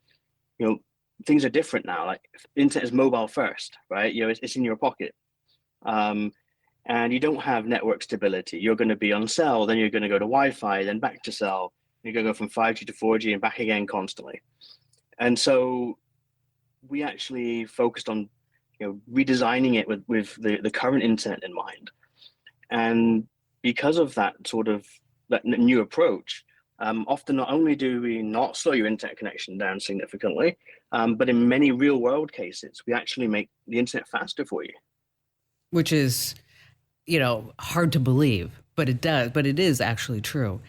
things are different now. Like internet is mobile first, right? It's in your pocket. And you don't have network stability. You're going to be on cell, then you're going to go to Wi-Fi, then back to cell. You're going to go from 5G to 4G and back again constantly. And so we actually focused on redesigning it with the current internet in mind. And because of that that new approach, often not only do we not slow your internet connection down significantly, but in many real world cases, we actually make the internet faster for you.
Which is, hard to believe, but it is actually true.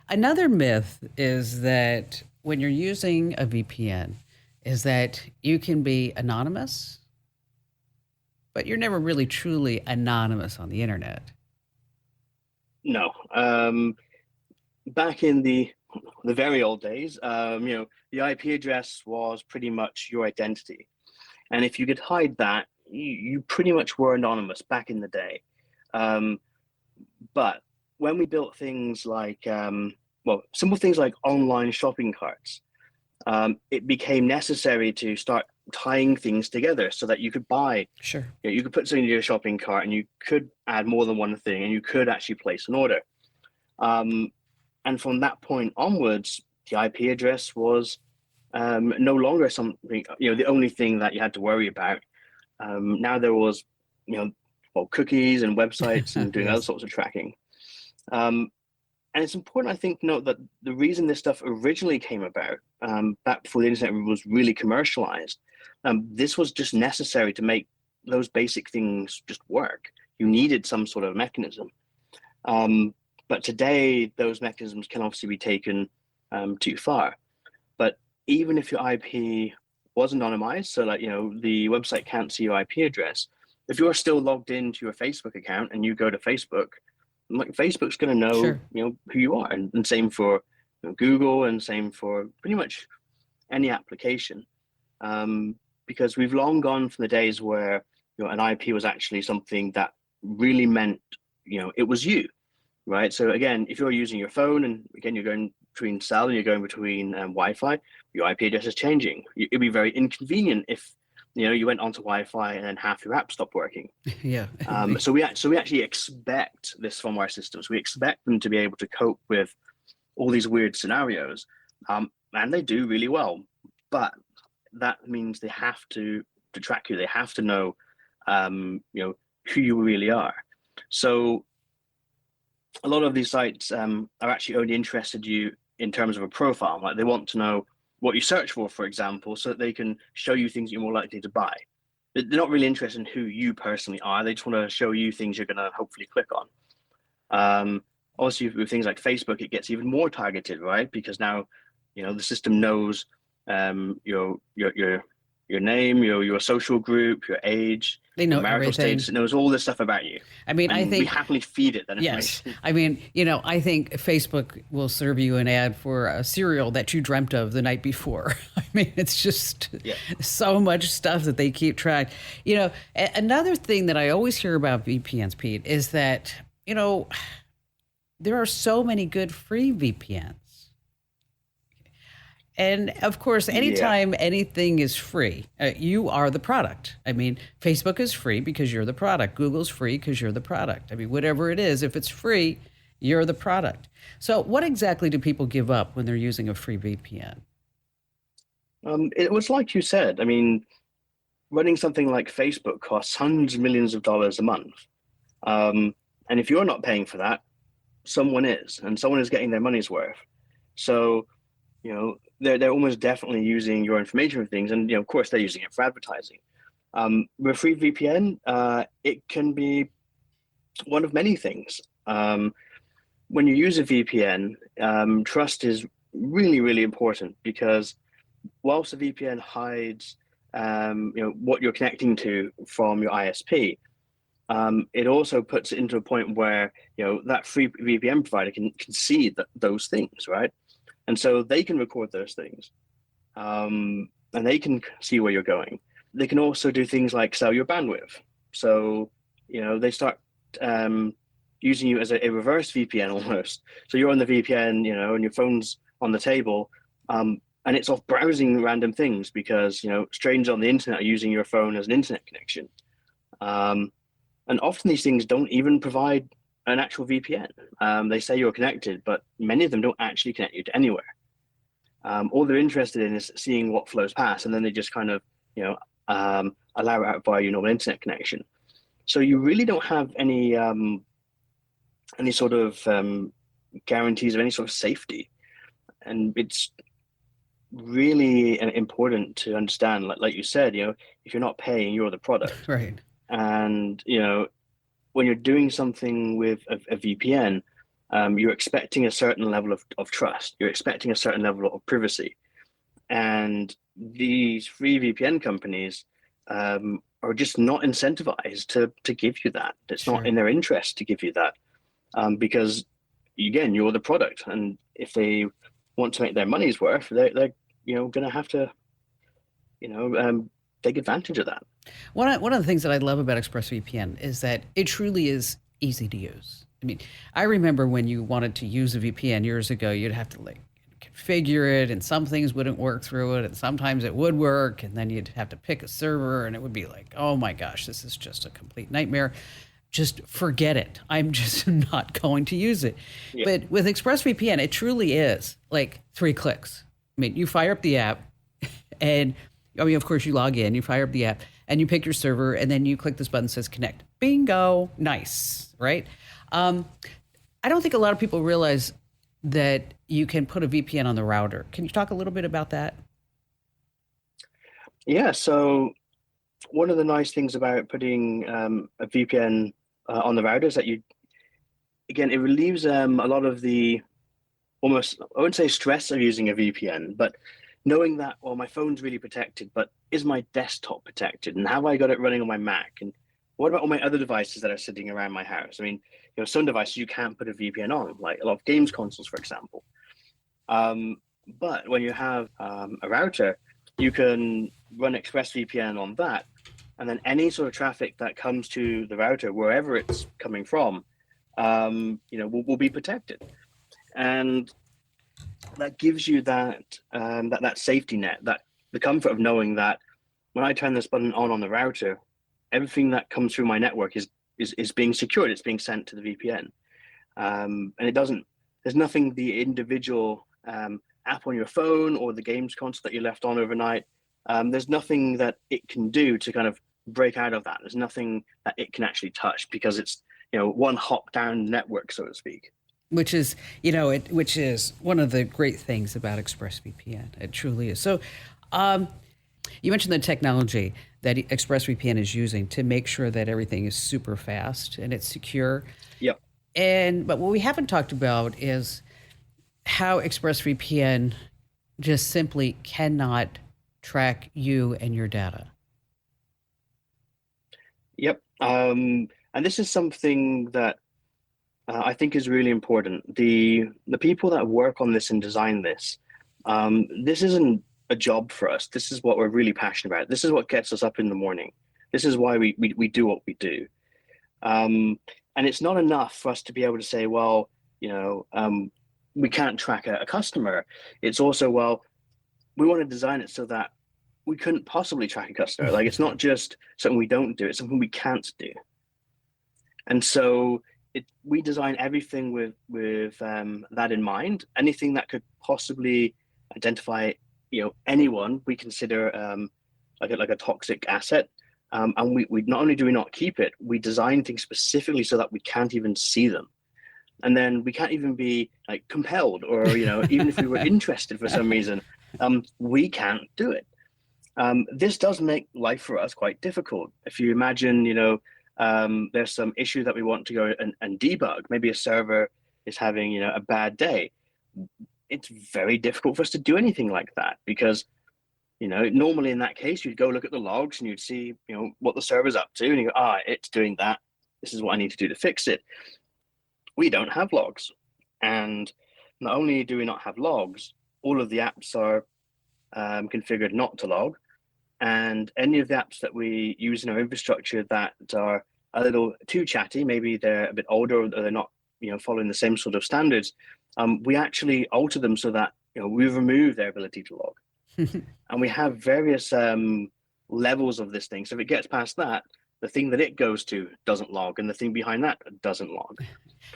Another myth is that when you're using a VPN, is that you can be anonymous, but you're never really truly anonymous on the internet.
No. Back in the very old days, the IP address was pretty much your identity. And if you could hide that, you pretty much were anonymous back in the day. But when we built things like, simple things like online shopping carts, it became necessary to start tying things together so that you could buy.
Sure.
You could put something in your shopping cart and you could add more than one thing and you could actually place an order. And from that point onwards, the IP address was no longer something, the only thing that you had to worry about. Now there was, cookies and websites and doing
Yes.
other sorts of tracking. And it's important, I think, to note that the reason this stuff originally came about, back before the internet was really commercialized, this was just necessary to make those basic things just work. You needed some sort of mechanism. But today, those mechanisms can obviously be taken too far. But even if your IP was anonymized, so like, the website can't see your IP address, if you're still logged into your Facebook account and you go to Facebook, like Facebook's going to know,
Sure.
who you are, and same for Google, and same for pretty much any application, because we've long gone from the days where an IP was actually something that really meant it was you, right? So again, if you're using your phone and again you're going between cell and you're going between Wi-Fi, your IP address is changing. It'd be very inconvenient if you went onto Wi-Fi and then half your app stopped working.
Yeah.
So we actually expect this from our systems. We expect them to be able to cope with all these weird scenarios, and they do really well. But that means they have to track you. They have to know, who you really are. So a lot of these sites are actually only interested you in terms of a profile. Like they want to know what you search for example, so that they can show you things you're more likely to buy. They're not really interested in who you personally are. They just want to show you things you're going to hopefully click on. Obviously, with things like Facebook, it gets even more targeted, right? Because now, the system knows your name, your social group, your age,
They know
your marital
everything.
status. It knows all this stuff about you.
I mean, I
And
think
we happily feed it that
yes.
information.
I mean, I think Facebook will serve you an ad for a cereal that you dreamt of the night before. I mean, it's just so much stuff that they keep track. Another thing that I always hear about VPNs, Pete, is that, there are so many good free VPNs. And of course, anytime anything is free, you are the product. I mean, Facebook is free because you're the product. Google's free because you're the product. I mean, whatever it is, if it's free, you're the product. So what exactly do people give up when they're using a free VPN?
It was like you said. I mean, running something like Facebook costs hundreds of millions of dollars a month. And if you're not paying for that, someone is, and someone is getting their money's worth. So, they're almost definitely using your information for things, and of course they're using it for advertising. With free VPN, it can be one of many things. When you use a VPN, trust is really, really important, because whilst the VPN hides, what you're connecting to from your ISP, it also puts it into a point where that free VPN provider can see those things, right? And so they can record those things, and they can see where you're going. They can also do things like sell your bandwidth. So they start using you as a reverse VPN almost. So you're on the VPN, and your phone's on the table, and it's off browsing random things because strangers on the internet are using your phone as an internet connection. And often these things don't even provide an actual VPN. They say you're connected, but many of them don't actually connect you to anywhere. All they're interested in is seeing what flows past, and then they just kind of, allow it out via your normal internet connection. So you really don't have any sort of guarantees of any sort of safety, and it's really important to understand. Like you said, if you're not paying, you're the product,
Right.
And when you're doing something with a VPN, you're expecting a certain level of trust. You're expecting a certain level of privacy. And these free VPN companies are just not incentivized to give you that. It's
Sure.
not in their interest to give you that, because, again, you're the product. And if they want to make their money's worth, they're going to have to, take advantage of that.
One of the things that I love about ExpressVPN is that it truly is easy to use. I mean, I remember when you wanted to use a VPN years ago, you'd have to configure it, and some things wouldn't work through it, and sometimes it would work, and then you'd have to pick a server, and it would be like, oh my gosh, this is just a complete nightmare. Just forget it. I'm just not going to use it.
Yeah.
But with ExpressVPN, it truly is like 3 clicks. I mean, you fire up the app, and of course, you log in, you fire up the app, and you pick your server, and then you click this button that says connect. Bingo. Nice, right? I don't think a lot of people realize that you can put a VPN on the router. Can you talk a little bit about that?
Yeah, so one of the nice things about putting a VPN on the router is that it relieves a lot of the almost, I wouldn't say stress of using a VPN, but knowing that, well, my phone's really protected, but is my desktop protected? And have I got it running on my Mac? And what about all my other devices that are sitting around my house? I mean, some devices you can't put a VPN on, like a lot of games consoles, for example. But when you have a router, you can run ExpressVPN on that, and then any sort of traffic that comes to the router, wherever it's coming from, will be protected. And that gives you that safety net, that the comfort of knowing that when I turn this button on the router, everything that comes through my network is being secured. It's being sent to the VPN, and there's nothing the individual app on your phone or the games console that you left on overnight. There's nothing that it can do to kind of break out of that. There's nothing that it can actually touch, because it's one hop down network, so to speak.
Which is, which is one of the great things about ExpressVPN. It truly is. So, you mentioned the technology that ExpressVPN is using to make sure that everything is super fast and it's secure.
Yep.
But what we haven't talked about is how ExpressVPN just simply cannot track you and your data.
Yep. And this is something that I think is really important. The people that work on this and design this, this isn't a job for us. This is what we're really passionate about. This is what gets us up in the morning. This is why we do what we do. And it's not enough for us to be able to say, well, we can't track a customer. It's also, well, we want to design it so that we couldn't possibly track a customer. Like, it's not just something we don't do, it's something we can't do. And so we design everything with that in mind. Anything that could possibly identify anyone we consider like a toxic asset, And we not only do we not keep it, we design things specifically so that we can't even see them. And then we can't even be like compelled, or even if we were interested for some reason, we can't do it. This does make life for us quite difficult. If you imagine, there's some issue that we want to go and debug. Maybe a server is having a bad day. It's very difficult for us to do anything like that, because normally in that case you'd go look at the logs and you'd see what the server's up to, and you go, it's doing that, this is what I need to do to fix it. We don't have logs, and not only do we not have logs, all of the apps are configured not to log, and any of the apps that we use in our infrastructure that are a little too chatty, maybe they're a bit older or they're not following the same sort of standards, we actually alter them so that we remove their ability to log. And we have various levels of this thing. So if it gets past that, the thing that it goes to doesn't log, and the thing behind that doesn't log.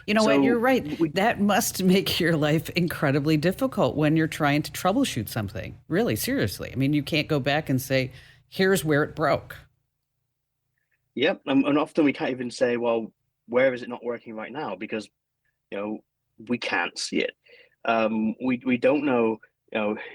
What? You're right. That must make your life incredibly difficult when you're trying to troubleshoot something. Really, seriously. I mean, you can't go back and say, here's where it broke.
Yep. And often we can't even say, well, where is it not working right now? Because, we can't see it. We don't know,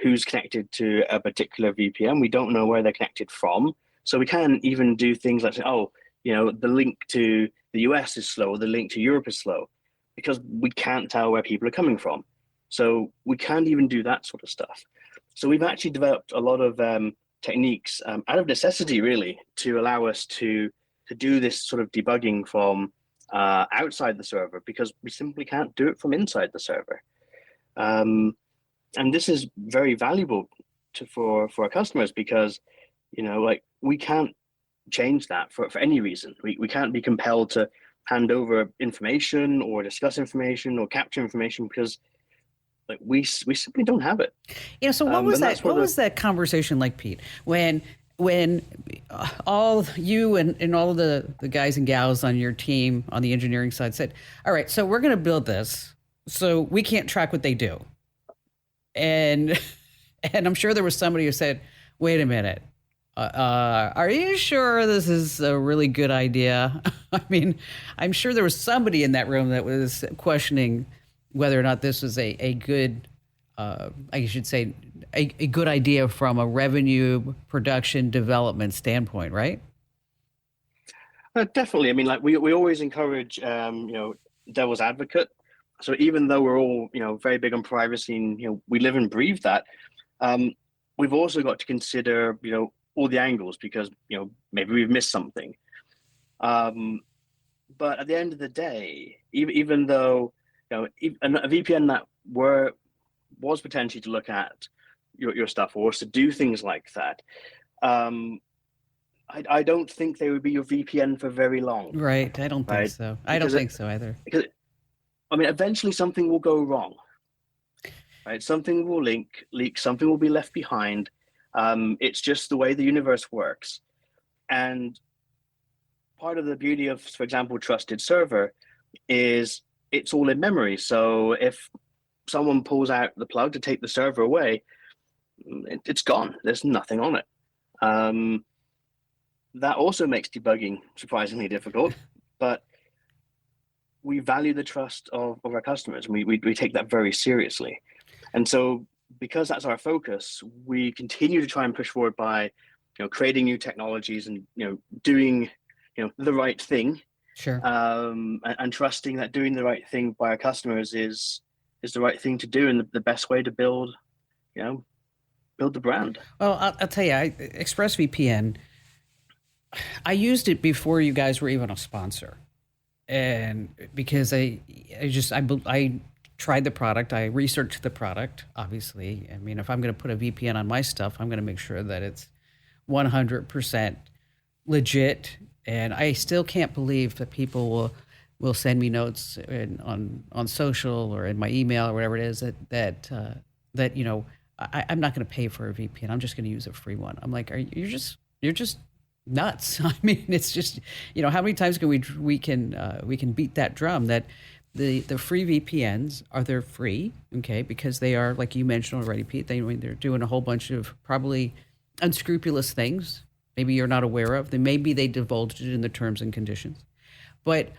who's connected to a particular VPN. We don't know where they're connected from. So we can't even do things like say, the link to the US is slow, or the link to Europe is slow, because we can't tell where people are coming from. So we can't even do that sort of stuff. So we've actually developed a lot of techniques out of necessity, really, to allow us to do this sort of debugging from outside the server, because we simply can't do it from inside the server. And this is very valuable for our customers, because we can't change that for any reason. We can't be compelled to hand over information or discuss information or capture information, because we simply don't have it.
So what was that? What was that conversation like, Pete? When all you and all of the guys and gals on your team on the engineering side said, all right, so we're going to build this, so we can't track what they do. And I'm sure there was somebody who said, wait a minute, are you sure this is a really good idea? I mean, I'm sure there was somebody in that room that was questioning whether or not this was a good, I should say, a good idea from a revenue production development standpoint, right?
Definitely. I mean, we always encourage, devil's advocate. So even though we're all, very big on privacy and, we live and breathe that, we've also got to consider, all the angles, because, maybe we've missed something. But at the end of the day, even though, a VPN that was potentially to look at your stuff, or to do things like that, I don't think they would be your VPN for very long.
Right. I don't think so. I don't think so either.
Because, eventually something will go wrong. Right? Something will leak, something will be left behind. It's just the way the universe works. And part of the beauty of, for example, Trusted Server is it's all in memory. So if someone pulls out the plug to take the server away, it's gone. There's nothing on it. That also makes debugging surprisingly difficult, but we value the trust of our customers. We take that very seriously. And so because that's our focus, we continue to try and push forward by, creating new technologies and, doing, the right thing.
Sure.
And trusting that doing the right thing by our customers is the right thing to do, and the best way to build the brand.
Well, I'll tell you, ExpressVPN, I used it before you guys were even a sponsor. And because I tried the product, I researched the product, obviously. I mean, if I'm going to put a VPN on my stuff, I'm going to make sure that it's 100% legit. And I still can't believe that people will send me notes on social or in my email or whatever it is that I'm not going to pay for a VPN. I'm just going to use a free one. I'm like, you're just nuts. I mean, it's just, how many times can we can beat that drum that the free VPNs they're free, okay, because they are, like you mentioned already, Pete, they're doing a whole bunch of probably unscrupulous things, maybe you're not aware of. Then maybe they divulged it in the terms and conditions. But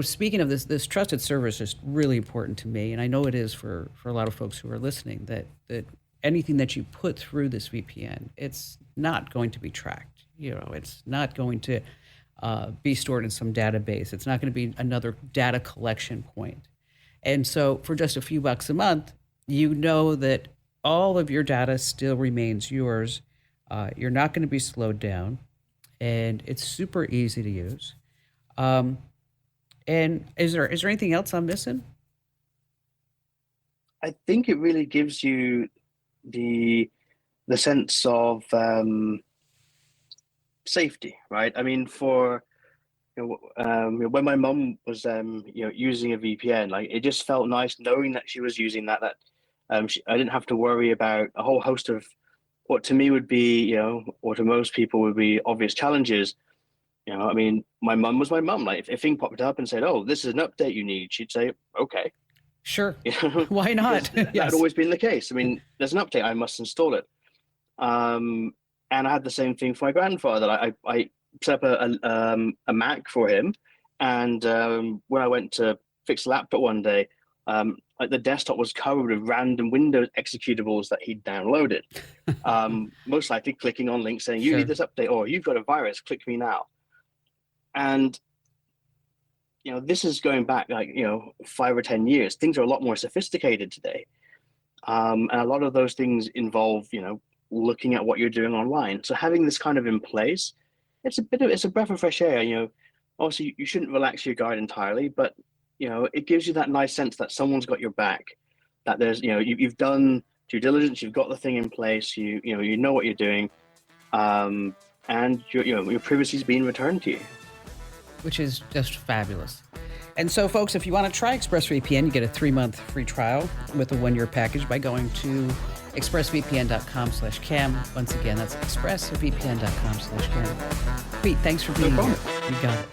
speaking of this trusted service is really important to me, and I know it is for a lot of folks who are listening. That anything that you put through this VPN, it's not going to be tracked. It's not going to be stored in some database. It's not going to be another data collection point. And so, for just a few bucks a month, that all of your data still remains yours. You're not going to be slowed down, and it's super easy to use. And is there anything else I'm missing?
I think it really gives you the sense of safety, right? I mean, when my mum was using a VPN, like, it just felt nice knowing that she was using that. I didn't have to worry about a whole host of what to me would be, or to most people would be obvious challenges. I mean, my mum was my mum. Like, if a thing popped up and said, "Oh, this is an update you need," she'd say, "Okay."
Sure. Why not?
That had always been the case. I mean, there's an update, I must install it. And I had the same thing for my grandfather. I set up a Mac for him, and when I went to fix the laptop one day, the desktop was covered with random Windows executables that he'd downloaded. Most likely clicking on links saying, "You need this update," or "You've got a virus, click me now." And this is going back 5 or 10 years. Things are a lot more sophisticated today, and a lot of those things involve looking at what you're doing online. So having this kind of in place, it's a breath of fresh air. Obviously you shouldn't relax your guard entirely, but it gives you that nice sense that someone's got your back, that there's you've done due diligence, you've got the thing in place, you know what you're doing, and your privacy's being returned to you,
which is just fabulous. And so, folks, if you want to try ExpressVPN, you get a 3-month free trial with a 1-year package by going to expressvpn.com/cam. Once again, that's expressvpn.com/cam. Pete, thanks for being here. You got it.